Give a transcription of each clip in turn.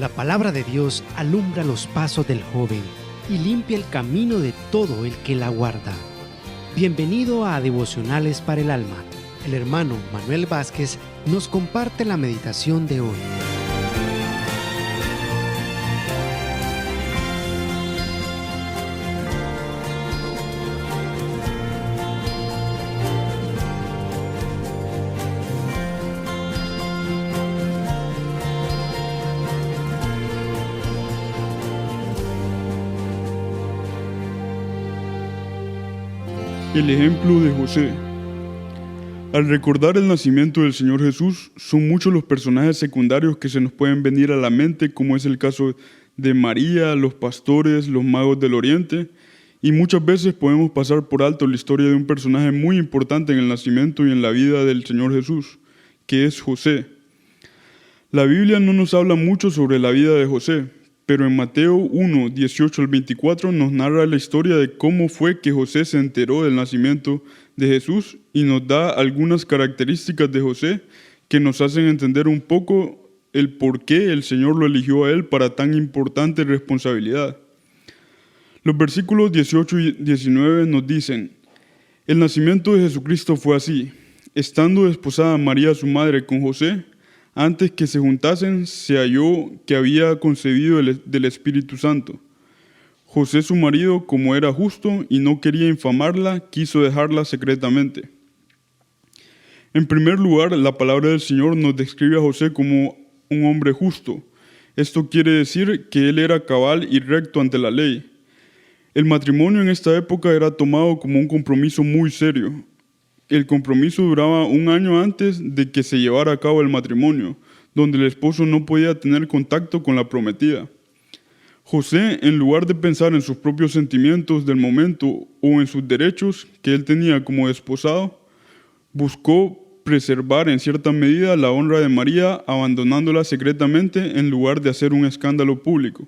La palabra de Dios alumbra los pasos del joven y limpia el camino de todo el que la guarda. Bienvenido a Devocionales para el Alma. El hermano Manuel Vázquez nos comparte la meditación de hoy. El ejemplo de José. Al recordar el nacimiento del Señor Jesús, son muchos los personajes secundarios que se nos pueden venir a la mente, como es el caso de María, los pastores, los magos del Oriente, y muchas veces podemos pasar por alto la historia de un personaje muy importante en el nacimiento y en la vida del Señor Jesús, que es José. La Biblia no nos habla mucho sobre la vida de José, pero en Mateo 1, 18 al 24 nos narra la historia de cómo fue que José se enteró del nacimiento de Jesús y nos da algunas características de José que nos hacen entender un poco el por qué el Señor lo eligió a él para tan importante responsabilidad. Los versículos 18 y 19 nos dicen: el nacimiento de Jesucristo fue así. Estando desposada María su madre con José, antes que se juntasen, se halló que había concebido del Espíritu Santo. José su marido, como era justo y no quería infamarla, quiso dejarla secretamente. En primer lugar, la palabra del Señor nos describe a José como un hombre justo. Esto quiere decir que él era cabal y recto ante la ley. El matrimonio en esta época era tomado como un compromiso muy serio. El compromiso duraba un año antes de que se llevara a cabo el matrimonio, donde el esposo no podía tener contacto con la prometida. José, en lugar de pensar en sus propios sentimientos del momento o en sus derechos que él tenía como desposado, buscó preservar en cierta medida la honra de María, abandonándola secretamente en lugar de hacer un escándalo público.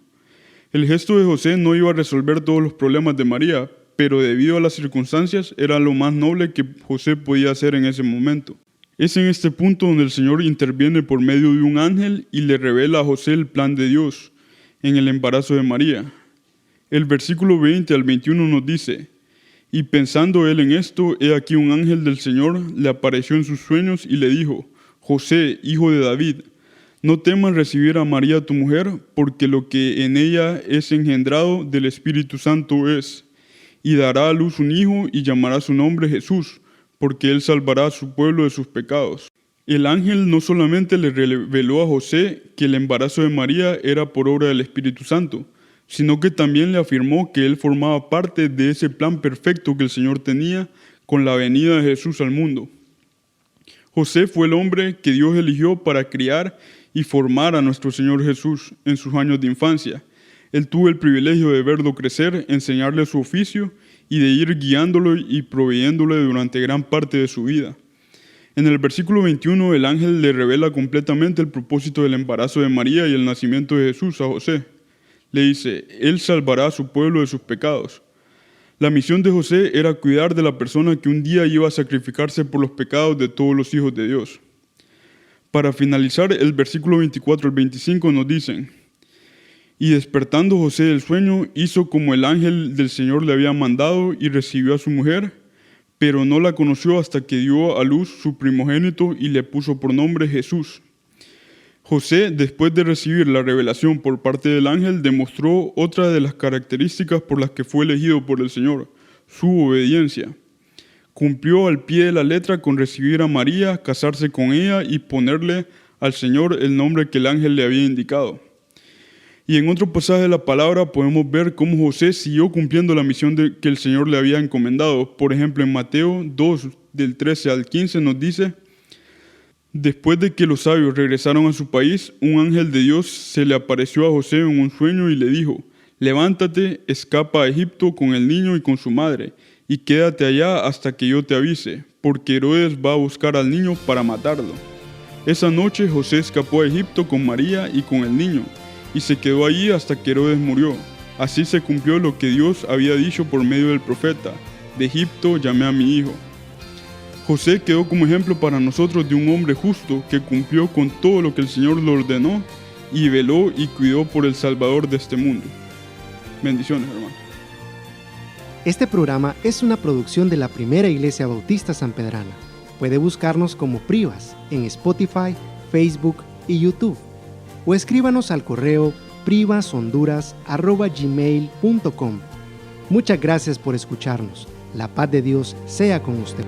El gesto de José no iba a resolver todos los problemas de María, pero debido a las circunstancias era lo más noble que José podía hacer en ese momento. Es en este punto donde el Señor interviene por medio de un ángel y le revela a José el plan de Dios en el embarazo de María. El versículo 20 al 21 nos dice: y pensando él en esto, he aquí un ángel del Señor le apareció en sus sueños y le dijo: José, hijo de David, no temas recibir a María tu mujer, porque lo que en ella es engendrado del Espíritu Santo es. Y dará a luz un hijo y llamará su nombre Jesús, porque él salvará a su pueblo de sus pecados. El ángel no solamente le reveló a José que el embarazo de María era por obra del Espíritu Santo, sino que también le afirmó que él formaba parte de ese plan perfecto que el Señor tenía con la venida de Jesús al mundo. José fue el hombre que Dios eligió para criar y formar a nuestro Señor Jesús en sus años de infancia. Él tuvo el privilegio de verlo crecer, enseñarle su oficio y de ir guiándolo y proveyéndole durante gran parte de su vida. En el versículo 21, el ángel le revela completamente el propósito del embarazo de María y el nacimiento de Jesús a José. Le dice: él salvará a su pueblo de sus pecados. La misión de José era cuidar de la persona que un día iba a sacrificarse por los pecados de todos los hijos de Dios. Para finalizar, el versículo 24 al 25 nos dicen: y despertando José del sueño, hizo como el ángel del Señor le había mandado y recibió a su mujer, pero no la conoció hasta que dio a luz su primogénito y le puso por nombre Jesús. José, después de recibir la revelación por parte del ángel, demostró otra de las características por las que fue elegido por el Señor: su obediencia. Cumplió al pie de la letra con recibir a María, casarse con ella y ponerle al Señor el nombre que el ángel le había indicado. Y en otro pasaje de la palabra podemos ver cómo José siguió cumpliendo la misión que el Señor le había encomendado. Por ejemplo, en Mateo 2, del 13 al 15 nos dice: después de que los sabios regresaron a su país, un ángel de Dios se le apareció a José en un sueño y le dijo: levántate, escapa a Egipto con el niño y con su madre, y quédate allá hasta que yo te avise, porque Herodes va a buscar al niño para matarlo. Esa noche José escapó a Egipto con María y con el niño, y se quedó allí hasta que Herodes murió. Así se cumplió lo que Dios había dicho por medio del profeta: de Egipto llamé a mi hijo. José quedó como ejemplo para nosotros de un hombre justo que cumplió con todo lo que el Señor le ordenó y veló y cuidó por el Salvador de este mundo. Bendiciones, hermano. Este programa es una producción de la Primera Iglesia Bautista Sanpedrana. Puede buscarnos como Privas en Spotify, Facebook y YouTube. O escríbanos al correo privashonduras@gmail.com. Muchas gracias por escucharnos. La paz de Dios sea con usted.